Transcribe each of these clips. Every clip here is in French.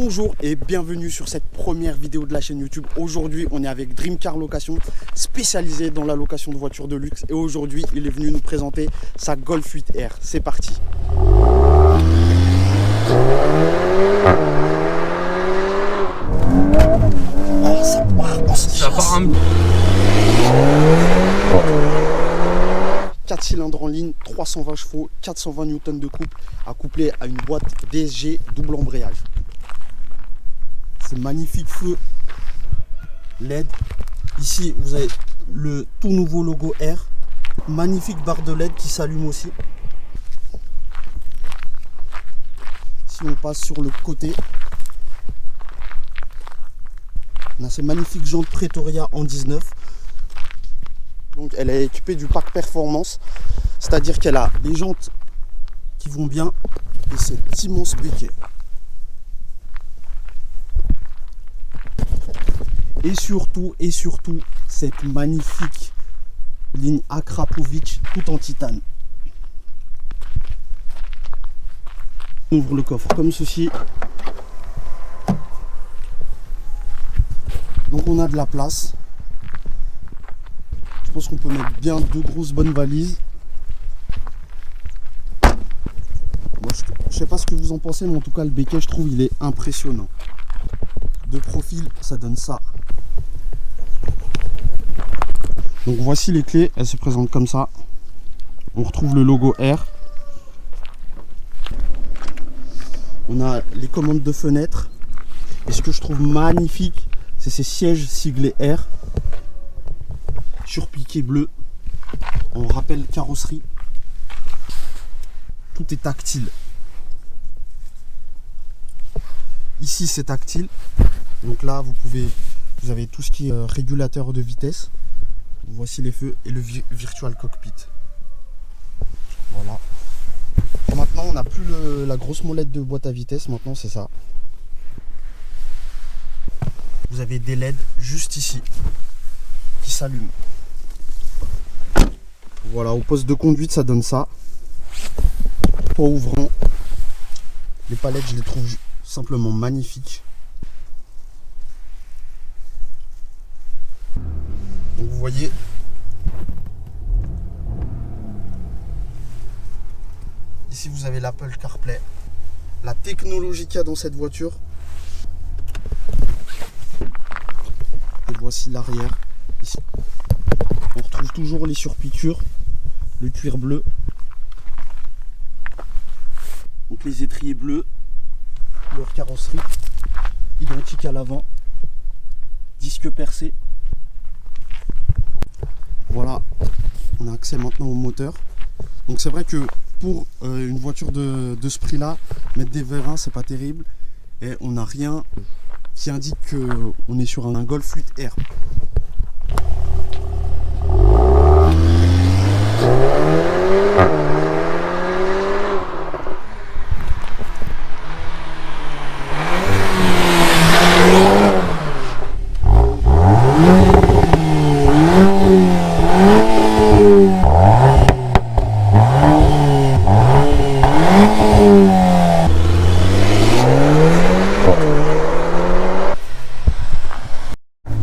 Bonjour et bienvenue sur cette première vidéo de la chaîne YouTube. Aujourd'hui, on est avec Dream Car Location, spécialisé dans la location de voitures de luxe. Et aujourd'hui, il est venu nous présenter sa Golf 8R. C'est parti. Oh, ça part un... 4 cylindres en ligne, 320 chevaux, 420 Newton de couple, accouplé à une boîte DSG double embrayage. C'est magnifique feu LED. Ici, vous avez le tout nouveau logo R. Magnifique barre de LED qui s'allume aussi. Si on passe sur le côté, on a ces magnifiques jantes Pretoria en 19. Donc elle est équipée du pack performance, c'est-à-dire qu'elle a des jantes qui vont bien et cet immense béquet. Et surtout, cette magnifique ligne Akrapovic tout en titane. On ouvre le coffre comme ceci. Donc on a de la place. Je pense qu'on peut mettre bien deux grosses bonnes valises. Moi, je sais pas ce que vous en pensez, mais en tout cas le béquet, je trouve, il est impressionnant. De profil, ça donne ça. Donc voici les clés, elles se présentent comme ça. On retrouve le logo R. On a les commandes de fenêtres. Et ce que je trouve magnifique, c'est ces sièges siglés R. Surpiqué bleu, on rappelle carrosserie, tout est tactile. Ici c'est tactile, donc là vous avez tout ce qui est régulateur de vitesse. Voici les feux et le virtual cockpit. Voilà. Et maintenant on n'a plus la grosse molette de boîte à vitesse, maintenant c'est ça. Vous avez des LED juste ici qui s'allument. Voilà, au poste de conduite, ça donne ça. Toit ouvrant. Les palettes, je les trouve simplement magnifiques. Donc vous voyez, ici vous avez l'Apple CarPlay. La technologie qu'il y a dans cette voiture. Et voici l'arrière. Ici, on retrouve toujours les surpiqûres. Le cuir bleu, donc les étriers bleus, leur carrosserie identique à l'avant, disque percé. Voilà, on a accès maintenant au moteur. Donc c'est vrai que pour une voiture de ce prix là, mettre des vérins c'est pas terrible et on n'a rien qui indique qu'on est sur un Golf 8R.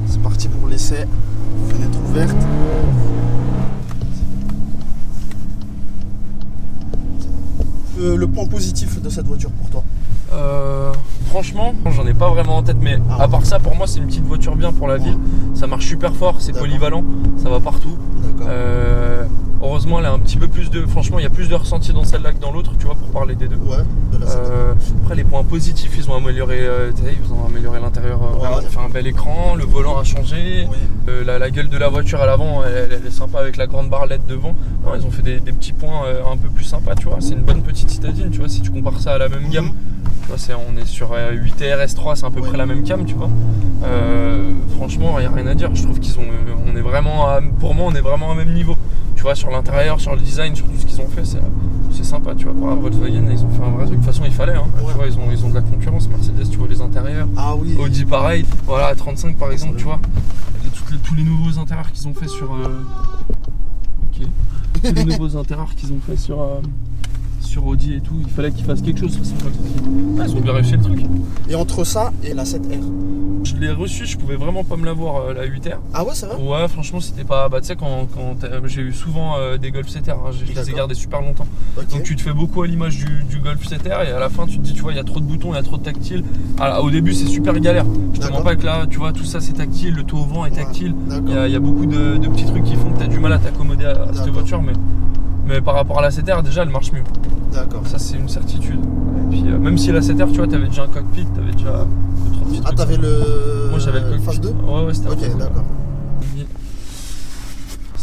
C'est parti pour l'essai, fenêtre ouverte. Le point positif de cette voiture pour toi? Franchement, j'en ai pas vraiment en tête, mais à part ça, pour moi, c'est une petite voiture bien pour la ville. Ça marche super fort, c'est polyvalent, ça va partout. Heureusement, elle a un petit peu plus de. Franchement, il y a plus de ressenti dans celle-là que dans l'autre, tu vois, pour parler des deux. Ouais, de la après, les points positifs, ils ont amélioré l'intérieur. Vraiment, ça fait un bel écran, le volant a changé. Oui. La gueule de la voiture à l'avant, elle est sympa avec la grande barre LED devant. Non, ils ont fait des petits points un peu plus sympas, tu vois. C'est une bonne petite citadine, tu vois, si tu compares ça à la même gamme. On est sur 8R S3, c'est à peu près la même cam, tu vois. Franchement, il n'y a rien à dire. Je trouve on est vraiment pour moi, on est vraiment au même niveau. Tu vois, sur l'intérieur, sur le design, sur tout ce qu'ils ont fait, c'est sympa, tu vois. Pour Volkswagen, ils ont fait un vrai truc. De toute façon, il fallait, hein. Tu vois, ils ont de la concurrence. Mercedes, tu vois, les intérieurs. Ah oui. Audi, pareil. Voilà, 35 par exemple, tu vois. Tous les nouveaux intérieurs qu'ils ont fait sur. Ok. Tous les nouveaux intérieurs qu'ils ont fait sur sur Audi et tout, il fallait qu'ils fassent quelque chose sur cette voiture. Ouais, ils ont bien réussi le truc. Et entre ça et la 7R? Je l'ai reçu, je pouvais vraiment pas me l'avoir la 8R. Ah ouais, c'est vrai? Ouais, franchement, c'était pas. Bah, tu sais, quand j'ai eu souvent des Golf 7R, hein, je les ai gardés super longtemps. Okay. Donc, tu te fais beaucoup à l'image du Golf 7R et à la fin, tu te dis, tu vois, il y a trop de boutons, il y a trop de tactile. Alors, au début, c'est super galère. Je te mens pas que là, tu vois, tout ça c'est tactile, le taux au vent est tactile. Il y a beaucoup de petits trucs qui font que tu as du mal à t'accommoder à cette voiture, mais par rapport à la 7R, déjà, elle marche mieux. D'accord. Ça, c'est une certitude. Et puis, même si la 7R, tu vois, t'avais déjà un cockpit, t'avais déjà 2-3 petits trucs. Ah, t'avais le. Moi, j'avais le cockpit. Phase 2? Ouais, c'était ok, d'accord.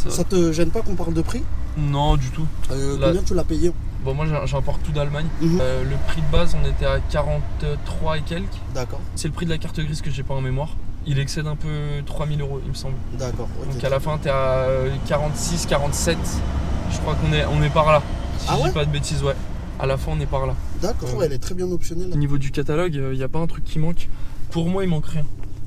Ça te gêne pas qu'on parle de prix? Non, du tout. Combien tu l'as payé? Bon, moi, j'importe tout d'Allemagne. Le prix de base, on était à 43 et quelques. D'accord. C'est le prix de la carte grise que j'ai pas en mémoire. Il excède un peu 3000 €, il me semble. D'accord. Okay. Donc, à la fin, t'es à 46, 47. Je crois qu'on est par là. Si je dis pas de bêtises, ouais. À la fin, on est par là. D'accord, ouais, elle est très bien optionnelle. Au niveau du catalogue, il n'y a pas un truc qui manque. Pour moi, il manque rien.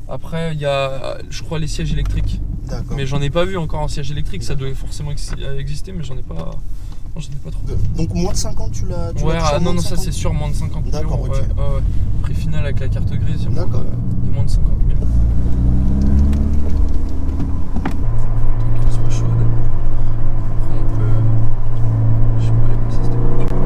Après, il y a, je crois, les sièges électriques. D'accord. Mais j'en ai pas vu encore un siège électrique. Ça doit forcément exister, mais j'en ai pas trop. Donc, moins de 50, tu l'as ouais, non, ça c'est sûr, moins de 50 000 €. D'accord, ok. Ouais. Prix final avec la carte grise, il y a moins de 50 000 €. Qu'elle soit chaude. Après, on peut. Je sais pas, aller passer cette voiture.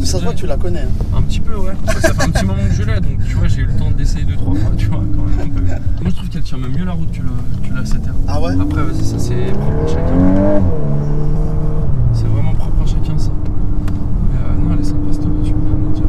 Ça se voit que tu la connais. Hein. Un petit peu, ouais. Ça fait un petit moment que je l'ai, donc tu vois, j'ai eu le temps d'essayer 2-3 fois, tu vois, quand même un peu. Moi, je trouve qu'elle tient même mieux la route que la 7R. Ah ouais? Après, vas-y, ça c'est propre à chacun. C'est vraiment propre à chacun, ça. Mais non, elle est sympa cette voiture, rien à dire.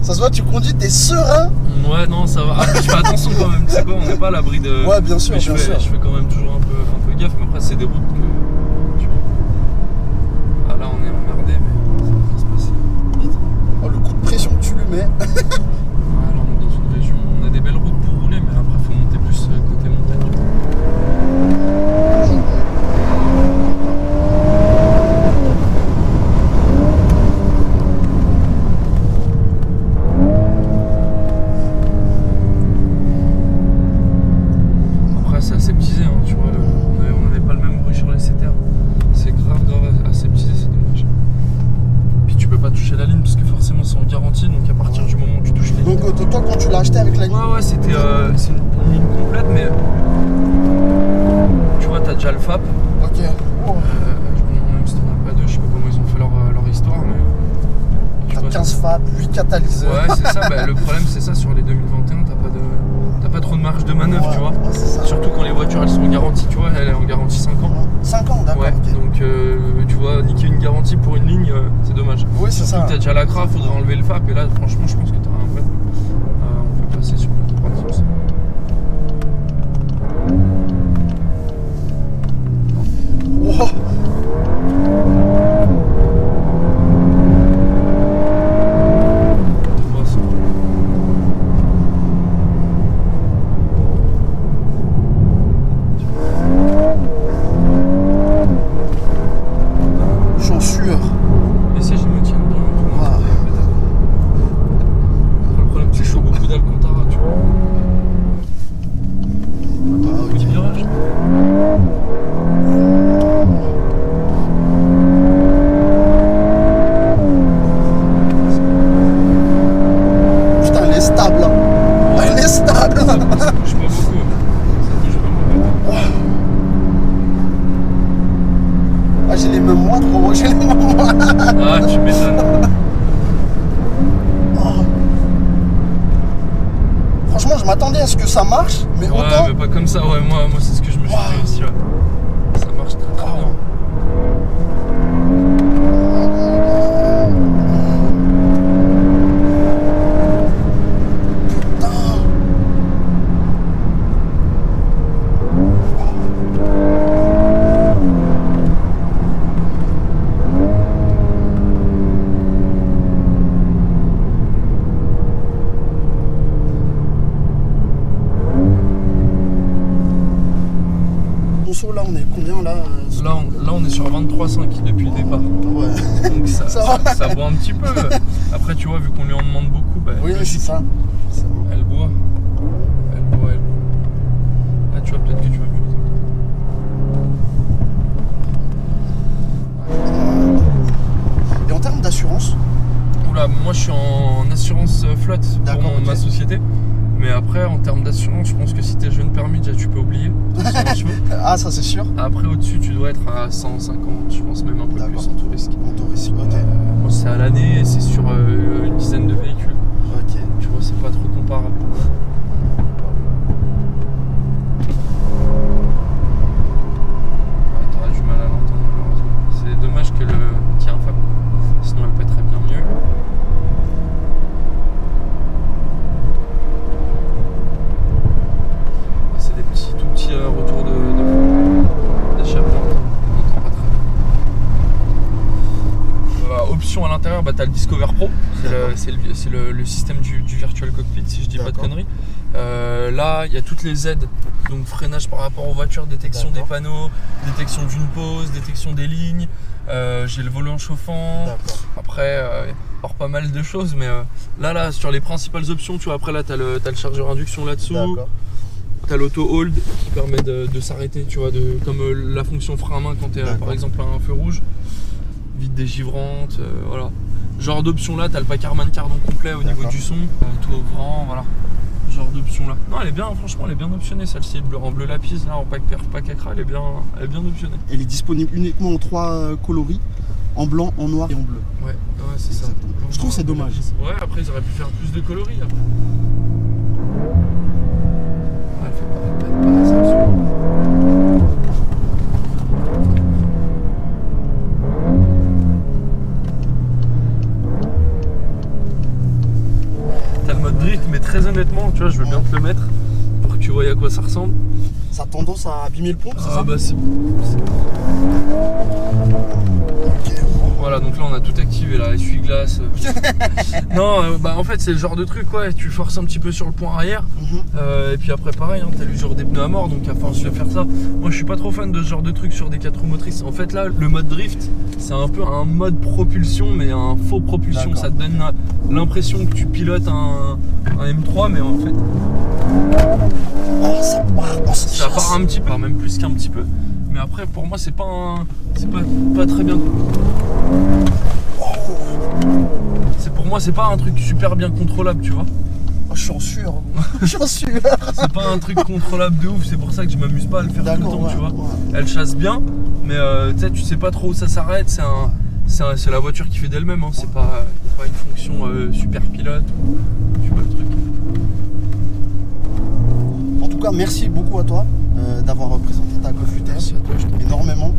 Ça se voit, tu conduis, t'es serein. Ouais, non, ça va. Après, je fais attention quand même. Tu sais quoi, on n'est pas à l'abri de. Ouais, bien sûr, mais je fais quand même toujours un peu gaffe. Mais après, c'est des routes que. Tu vois. Ah là, on est emmerdé, mais ça va se passer vite. Oh, le coup de pression que tu lui mets. Ouais, là, on est dans une région. On a des belles routes pour rouler, mais après, faut monter plus côté montagne. Tu vois. C'est aseptisé, hein, tu vois, on n'avait pas le même bruit sur les 7R. C'est grave aseptisé, c'est dommage. Puis tu peux pas toucher la ligne parce que forcément c'est en garantie, donc à partir du moment où tu touches les lignes. Donc toi quand tu l'as acheté avec la ligne? Ouais, c'était c'est une ligne complète, mais tu vois, t'as déjà le FAP. Ok. Je me demande même si t'en as pas deux, je sais pas comment ils ont fait leur histoire, mais. T'as 15 FAP, 8 catalyseurs. Ouais, c'est ça, le problème c'est ça, sur les 2021, t'as pas trop de marge de manœuvre, tu vois. Ouais, c'est ça. Surtout quand les voitures elles sont en garantie, tu vois, elle est en garantie 5 ans. 5 ans, d'accord. Ouais, Okay. donc tu vois, niquer une garantie pour une ligne, c'est dommage. Oui, c'est ça. T'as déjà la CRA, faudrait enlever le FAP, et là, franchement, je pense que t'auras un vrai. On peut passer sur la droite. Wow. Les sièges ils me tiennent bien. Wow. Le problème c'est que je fais beaucoup d'Alcantara, tu vois. Ah, Petit virage. Putain, elle est stable. Ouais. Elle est stable. Ça bouge pas beaucoup. Ça bouge vraiment pas. Ah, j'ai les mêmes moi, gros. J'ai les mêmes moi. Ah, tu m'étonnes. Oh. Franchement, je m'attendais à ce que ça marche, mais Ouais, autant. mais pas comme ça, ouais, moi c'est ce que je me suis dit aussi, ouais. Ça marche très bien. Putain. kilos là, on est combien là Là, on est sur 23,5 depuis le départ. Ouais. Donc ça boit un petit peu. Après, tu vois, vu qu'on lui en demande beaucoup, bah, oui, c'est ça. Elle boit. Là, tu vois, peut-être que tu vas plus. Et en termes d'assurance? Oula, moi je suis en assurance flotte pour ma société. Mais après, en termes d'assurance, je pense que si t'es jeune permis, déjà tu peux oublier. Ah, ça c'est sûr. Après, au-dessus, tu dois être à 150, je pense même un peu plus en tout risque. En tout risque, ok. Moi, c'est à l'année et c'est sur une dizaine de véhicules. Ok. Tu vois, c'est pas trop comparable. T'auras du mal à l'entendre, malheureusement. C'est dommage qu'il y ait un fab. Sinon, elle pèterait bien mieux. C'est des tout petits retours d'échappement. On n'entend pas très bien. Option à l'intérieur, t'as le Discover Pro. C'est le système du Virtual Cockpit, si je dis pas de conneries. Là, il y a toutes les aides. Donc freinage par rapport aux voitures, détection des panneaux, détection d'une pause, détection des lignes. J'ai le volant chauffant. Après, alors pas mal de choses, mais là, sur les principales options, tu vois, après là, t'as le chargeur induction là-dessous. T'as l'auto hold qui permet de s'arrêter, tu vois, comme la fonction frein à main quand t'es par exemple à un feu rouge. Vide dégivrante, voilà. Genre d'option là, t'as le Packarman Cardon complet au niveau du son, tout ouvrant, voilà. Genre d'option là. Non, elle est bien, franchement, elle est bien optionnée celle-ci, en bleu lapis, là, en pack Acra, elle est bien optionnée. Elle est disponible uniquement en 3 coloris, en blanc, en noir et en bleu. Ouais, c'est ça. Je trouve que c'est dommage. Ouais, après ils auraient pu faire plus de coloris après. Elle fait pas assez T'as le mode drift, mais très honnêtement, tu vois, je veux bien te le mettre pour que tu vois à quoi ça ressemble. Ça a tendance à abîmer le pont, c'est ça? Bah c'est... Voilà, donc là on a tout activé, là, essuie-glace. Non, bah en fait c'est le genre de truc, ouais, tu forces un petit peu sur le pont arrière, et puis après pareil, t'as l'usure des pneus à mort, donc à force de faire ça, moi je suis pas trop fan de ce genre de truc sur des 4 roues motrices. En fait là, le mode drift, c'est un peu un mode propulsion, mais un faux propulsion, ça te donne l'impression que tu pilotes un M3, mais en fait... ça part un petit peu, même plus qu'un petit peu. Mais après, pour moi, c'est pas très bien. Pour moi, c'est pas un truc super bien contrôlable, tu vois. Oh, je suis en sueur. C'est pas un truc contrôlable de ouf. C'est pour ça que je m'amuse pas à le faire tout le temps, tu vois. Elle chasse bien, mais tu sais pas trop où ça s'arrête. C'est la voiture qui fait d'elle-même. Hein. C'est pas une fonction super pilote. Tu vois le truc. En tout cas, merci beaucoup à toi d'avoir présenté ta Golf UTM. Merci à toi, énormément.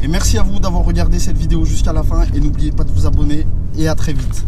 Et merci à vous d'avoir regardé cette vidéo jusqu'à la fin. Et n'oubliez pas de vous abonner. Et à très vite.